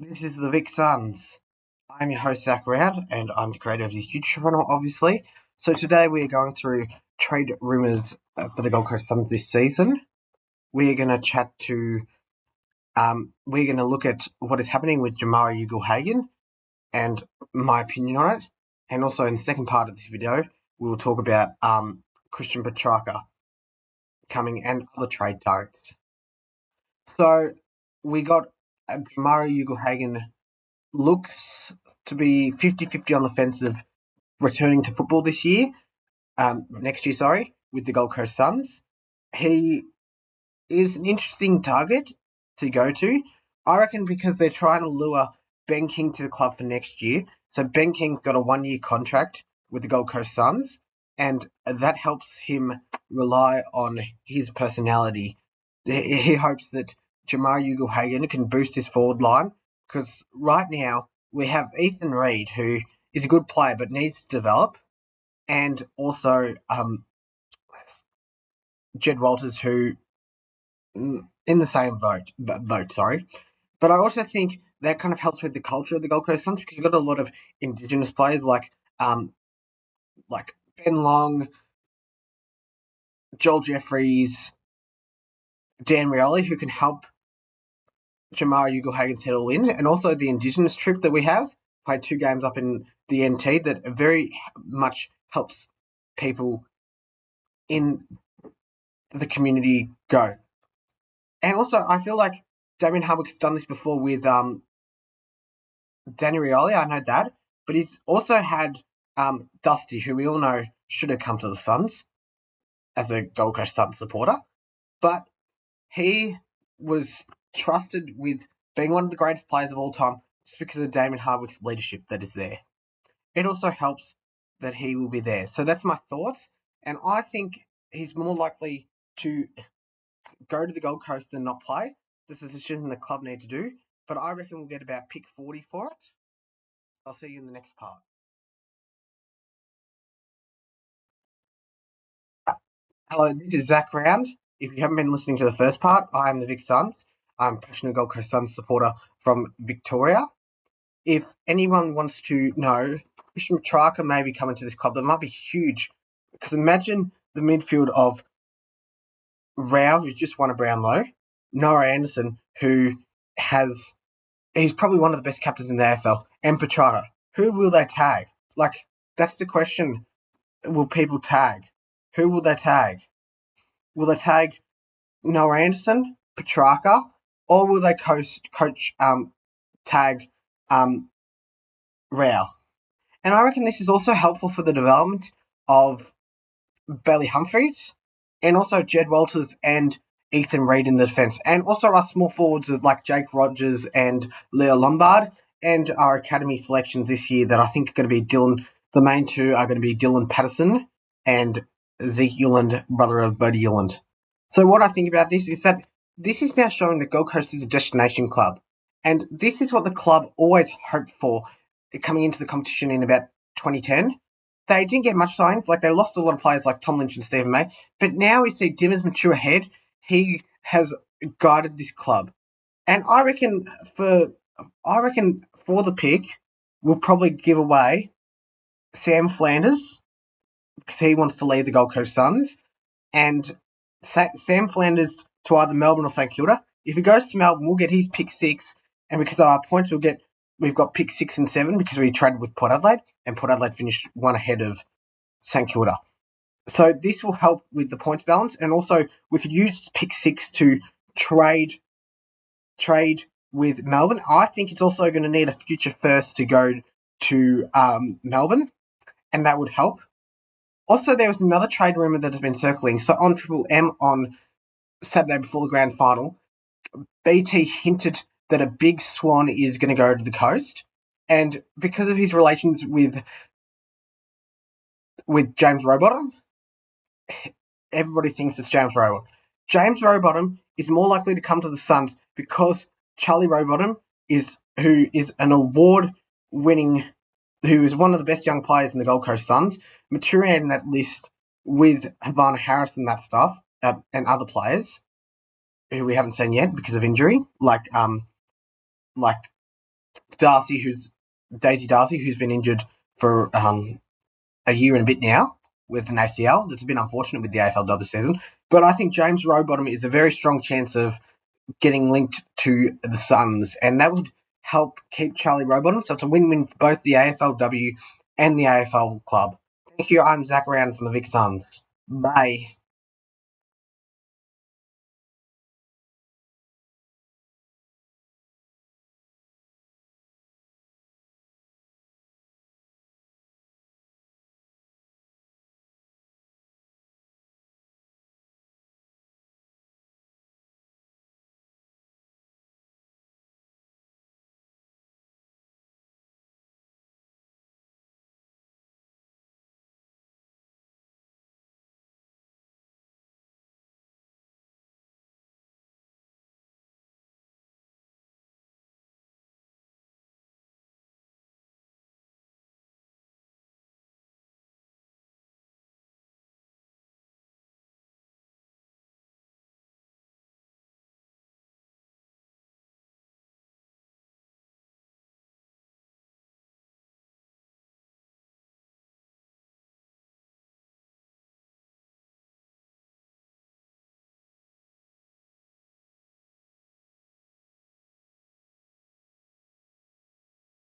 This is the Vic Suns. I'm your host, Zach Round, and I'm the creator of this YouTube channel, obviously. So today we are going through trade rumours for the Gold Coast Suns this season. We're going to we're going to look at what is happening with Jamara ugle-Hagan and my opinion on it. And also in the second part of this video, we will talk about Christian Petracca coming and other trade targets. So we got Jamara ugle-Hagan looks to be 50-50 on the fence of returning to football next year, with the Gold Coast Suns. He is an interesting target to go to, I reckon, because they're trying to lure Ben King to the club for next year. So Ben King's got a 1-year contract with the Gold Coast Suns, and that helps him rely on his personality. He hopes that Jamara ugle-Hagan can boost his forward line, because right now we have Ethan Reid, who is a good player but needs to develop, and also Jed Walters, who in the same boat. But I also think that kind of helps with the culture of the Gold Coast Suns, because you've got a lot of Indigenous players like Ben Long, Joel Jeffries, Dan Rioli, who can help Jamara ugle-Hagan settle in, and also the Indigenous trip that we have. Played 2 games up in the NT that very much helps people in the community go. And also, I feel like Damien Hardwick's done this before with Danny Rioli, I know that, but he's also had Dusty, who we all know should have come to the Suns as a Gold Coast Suns supporter, but he was trusted with being one of the greatest players of all time just because of Damien Hardwick's leadership that is there. It also helps that he will be there. So that's my thoughts, and I think he's more likely to go to the Gold Coast than not play. This is a decision the club need to do, but I reckon we'll get about pick 40 for it. I'll see you in the next part. Hello, this is Zach Round. If you haven't been listening to the first part, I am the Vic Sun. I'm a passionate Gold Coast Suns supporter from Victoria. If anyone wants to know, Christian Petracca may be coming to this club. That might be huge, because imagine the midfield of Rao, who's just won a Brownlow, Noah Anderson, he's probably one of the best captains in the AFL, and Petracca. Who will they tag? Like, that's the question. Will people tag? Who will they tag? Will they tag Noah Anderson, Petracca, or will they tag Rao? And I reckon this is also helpful for the development of Bailey Humphries, and also Jed Walters and Ethan Reid in the defence, and also our small forwards like Jake Rogers and Leo Lombard, and our academy selections this year that I think are going to be Dylan. The main 2 are going to be Dylan Patterson and Zeke Yuland, brother of Bodie Yuland. So what I think about this is that this is now showing that Gold Coast is a destination club, and this is what the club always hoped for coming into the competition in about 2010. They didn't get much signings. Like, they lost a lot of players like Tom Lynch and Stephen May. But now we see Dimmers mature ahead. He has guided this club. And I reckon for the pick, we'll probably give away Sam Flanders, because he wants to lead the Gold Coast Suns, and Sam Flanders to either Melbourne or St Kilda. If he goes to Melbourne, we'll get his pick 6, and because of our points, we've got pick 6 and 7 because we traded with Port Adelaide, and Port Adelaide finished 1 ahead of St Kilda. So this will help with the points balance, and also we could use pick 6 to trade with Melbourne. I think it's also going to need a future first to go to Melbourne, and that would help. Also, there was another trade rumour that has been circling. So on Triple M on Saturday before the grand final, BT hinted that a big swan is going to go to the coast, and because of his relations with James Rowbottom, everybody thinks it's James Rowbottom. James Rowbottom is more likely to come to the Suns because Charlie Rowbottom who is an award-winning, who is one of the best young players in the Gold Coast Suns, maturing in that list with Havana Harris and that stuff, and other players who we haven't seen yet because of injury, like Daisy Darcy, who's been injured for a year and a bit now with an ACL. That's been unfortunate with the AFLW season. But I think James Rowbottom is a very strong chance of getting linked to the Suns, and that would help keep Charlie Rowbottom. So it's a win-win for both the AFLW and the AFL club. Thank you. I'm Zach Round from the Vicar Suns. Bye.